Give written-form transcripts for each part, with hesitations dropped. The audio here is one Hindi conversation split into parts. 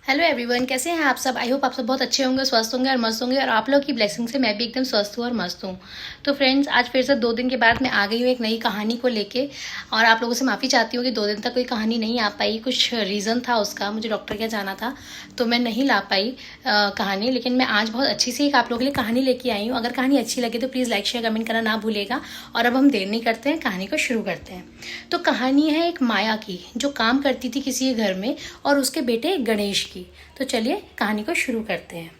हेलो एवरीवन, कैसे हैं आप सब। आई होप आप सब बहुत अच्छे होंगे, स्वस्थ होंगे और मस्त होंगे। और आप लोग की ब्लेसिंग से मैं भी एकदम स्वस्थ हूँ और मस्त हूँ। तो फ्रेंड्स, आज फिर से 2 दिन के बाद मैं आ गई हूँ एक नई कहानी को लेके। और आप लोगों से माफ़ी चाहती हूँ कि 2 दिन तक कोई कहानी नहीं आ पाई। कुछ रीज़न था उसका, मुझे डॉक्टर के जाना था तो मैं नहीं ला पाई कहानी। लेकिन मैं आज बहुत अच्छी सी एक आप लोगों के लिए कहानी लेके आई हूँ। अगर कहानी अच्छी लगे तो प्लीज़ लाइक शेयर कमेंट करना ना भूलिएगा। और अब हम देर नहीं करते हैं, कहानी को शुरू करते हैं। तो कहानी है एक माया की, जो काम करती थी किसी के घर में, और उसके बेटे गणेश की। तो चलिए कहानी को शुरू करते हैं।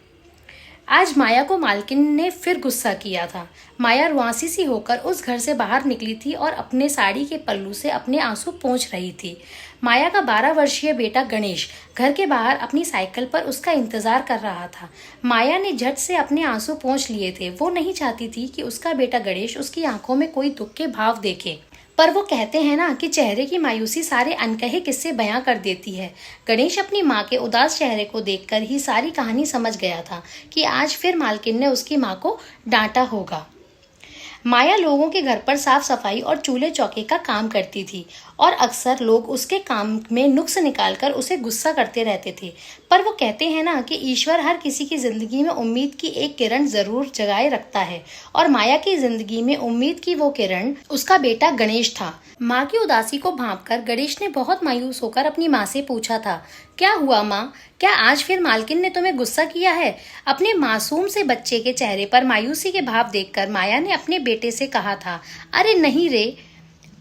आज माया को मालकिन ने फिर गुस्सा किया था। माया रुआंसी सी होकर उस घर से बाहर निकली थी और अपने साड़ी के पल्लू से अपने आंसू पोंछ रही थी। माया का 12 वर्षीय बेटा गणेश घर के बाहर अपनी साइकिल पर उसका इंतजार कर रहा था। माया ने झट से अपने आंसू पोंछ लिए थे। वो नहीं चाहती थी कि उसका बेटा गणेश उसकी आंखों में कोई दुख के भाव देखे। पर वो कहते हैं ना कि चेहरे की मायूसी सारे अनकहे किस्से बयां कर देती है। गणेश अपनी माँ के उदास चेहरे को देखकर ही सारी कहानी समझ गया था कि आज फिर मालकिन ने उसकी माँ को डांटा होगा। माया लोगों के घर पर साफ सफाई और चूल्हे चौके का काम करती थी और अक्सर लोग उसके काम में नुक्स निकालकर उसे गुस्सा करते रहते थे। पर वो कहते हैं ना कि ईश्वर हर किसी की जिंदगी में उम्मीद की एक किरण जरूर जगाए रखता है, और माया की जिंदगी में उम्मीद की वो किरण उसका बेटा गणेश था। माँ की उदासी को भांपकर गणेश ने बहुत मायूस होकर अपनी माँ से पूछा था, क्या हुआ माँ? क्या आज फिर मालकिन ने तुम्हें गुस्सा किया है? अपने मासूम से बच्चे के चेहरे पर मायूसी के भाव देखकर माया ने अपने बेटे से कहा था, अरे नहीं रे,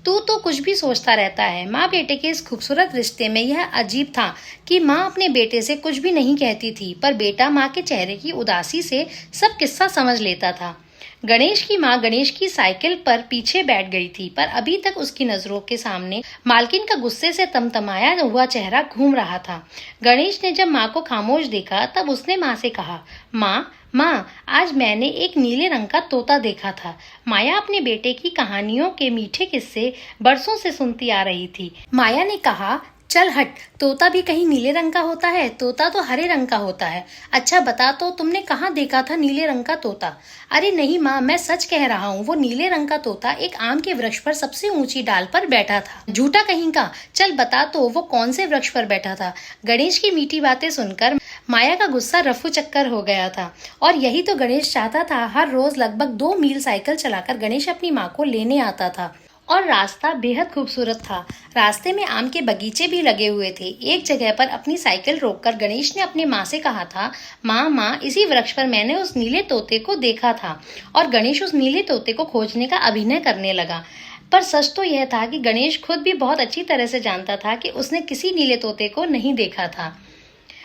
तू तो कुछ भी सोचता रहता है। माँ बेटे के इस खूबसूरत रिश्ते में यह अजीब था कि माँ अपने बेटे से कुछ भी नहीं कहती थी, पर बेटा माँ के चेहरे की उदासी से सब किस्सा समझ लेता था। गणेश की माँ गणेश की साइकिल पर पीछे बैठ गई थी, पर अभी तक उसकी नजरों के सामने मालकिन का गुस्से से तमतमाया हुआ चेहरा घूम रहा था। गणेश ने जब माँ को खामोश देखा तब उसने माँ से कहा, माँ माँ, आज मैंने एक नीले रंग का तोता देखा था। माया अपने बेटे की कहानियों के मीठे किस्से बरसों से सुनती आ रही थी। माया ने कहा, चल हट, तोता भी कहीं नीले रंग का होता है? तोता तो हरे रंग का होता है। अच्छा बता तो, तुमने कहाँ देखा था नीले रंग का तोता? अरे नहीं माँ, मैं सच कह रहा हूँ, वो नीले रंग का तोता एक आम के वृक्ष पर सबसे ऊंची डाल पर बैठा था। झूठा कहीं का, चल बता तो, वो कौन से वृक्ष पर बैठा था? गणेश की मीठी बातें सुनकर माया का गुस्सा रफू चक्कर हो गया था। और यही तो गणेश चाहता था। हर रोज लगभग 2 मील साइकिल चलाकर गणेश अपनी माँ को लेने आता था, और रास्ता बेहद खूबसूरत था। रास्ते में आम के बगीचे भी लगे हुए थे। एक जगह पर अपनी साइकिल रोककर गणेश ने अपनी माँ से कहा था, माँ माँ, इसी वृक्ष पर मैंने उस नीले तोते को देखा था। और गणेश उस नीले तोते को खोजने का अभिनय करने लगा। पर सच तो यह था कि गणेश खुद भी बहुत अच्छी तरह से जानता था कि उसने किसी नीले तोते को नहीं देखा था।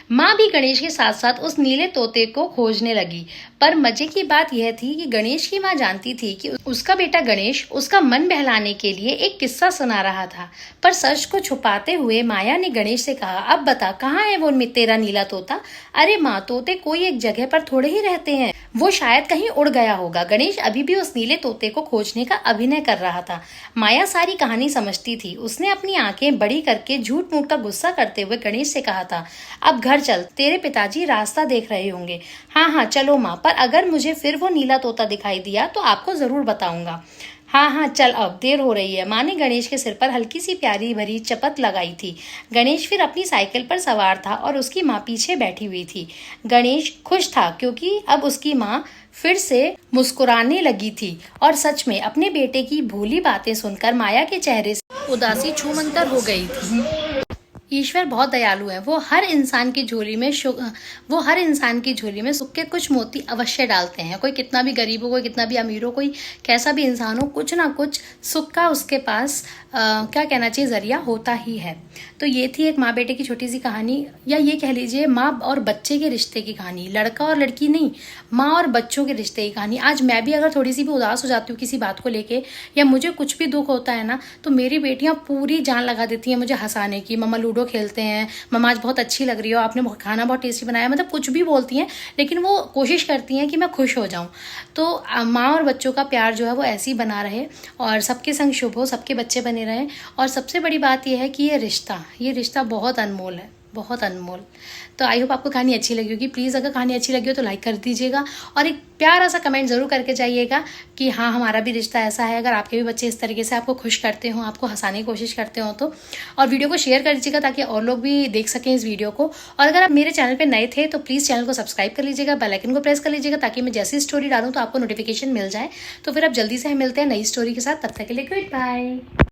माँ भी गणेश के साथ साथ उस नीले तोते को खोजने लगी। पर मजे की बात यह थी कि गणेश की माँ जानती थी कि उसका बेटा गणेश उसका मन बहलाने के लिए एक किस्सा सुना रहा था। पर सच को छुपाते हुए माया ने गणेश से कहा, अब बता, कहाँ है वो तेरा नीला तोता? अरे माँ, तोते कोई एक जगह पर थोड़े ही रहते हैं, वो शायद कहीं उड़ गया होगा। गणेश अभी भी उस नीले तोते को खोजने का अभिनय कर रहा था। माया सारी कहानी समझती थी। उसने अपनी आंखें बड़ी करके झूठ मूठ का गुस्सा करते हुए गणेश से कहा था, अब घर चल, तेरे पिताजी रास्ता देख रहे होंगे। हाँ हाँ चलो माँ, पर अगर मुझे फिर वो नीला तोता दिखाई दिया तो आपको जरूर बताऊंगा। हाँ हाँ चल, अब देर हो रही है। माँ ने गणेश के सिर पर हल्की सी प्यारी भरी चपत लगाई थी। गणेश फिर अपनी साइकिल पर सवार था और उसकी माँ पीछे बैठी हुई थी। गणेश खुश था क्योंकि अब उसकी माँ फिर से मुस्कुराने लगी थी। और सच में अपने बेटे की भोली बातें सुनकर माया के चेहरे से उदासी छूमंतर हो गई थी। ईश्वर बहुत दयालु है। वो हर इंसान की झोली में सुख के कुछ मोती अवश्य डालते हैं। कोई कितना भी गरीब हो, कोई कितना भी अमीर हो, कोई कैसा भी इंसान हो, कुछ ना कुछ सुख का उसके पास क्या कहना चाहिए, जरिया होता ही है। तो ये थी एक माँ बेटे की छोटी सी कहानी, या ये कह लीजिए माँ और बच्चे के रिश्ते की कहानी। लड़का और लड़की नहीं, माँ और बच्चों के रिश्ते की कहानी। आज मैं भी अगर थोड़ी सी भी उदास हो जाती हूँ किसी बात को लेके, या मुझे कुछ भी दुख होता है ना, तो मेरी बेटियां पूरी जान लगा देती हैं मुझे हंसाने की। मम्मा लूडो खेलते हैं, मम्मा आज बहुत अच्छी लग रही हो, आपने खाना बहुत टेस्टी बनाया, मतलब कुछ भी बोलती हैं, लेकिन वो कोशिश करती हैं कि मैं खुश हो जाऊं। तो माँ और बच्चों का प्यार जो है वो ऐसे ही बना रहे, और सबके संग शुभ हो, सबके बच्चे बने रहें। और सबसे बड़ी बात यह है कि ये रिश्ता बहुत अनमोल है। बहुत अनमोल। तो आई होप आपको कहानी अच्छी लगी होगी। प्लीज़ अगर कहानी अच्छी लगी हो तो लाइक कर दीजिएगा और एक प्यारा सा कमेंट ज़रूर करके जाइएगा कि हाँ, हमारा भी रिश्ता ऐसा है। अगर आपके भी बच्चे इस तरीके से आपको खुश करते हों, आपको हंसाने की कोशिश करते हों तो। और वीडियो को शेयर कर दीजिएगा ताकि और लोग भी देख सकें इस वीडियो को। और अगर आप मेरे चैनल पर नए थे तो प्लीज़ चैनल को सब्सक्राइब कर लीजिएगा, बेल आइकन को प्रेस कर लीजिएगा ताकि मैं जैसी स्टोरी डालूँ तो आपको नोटिफिकेशन मिल जाए। तो फिर अब जल्दी से हम मिलते हैं नई स्टोरी के साथ। तब तक के लिए गुड बाय।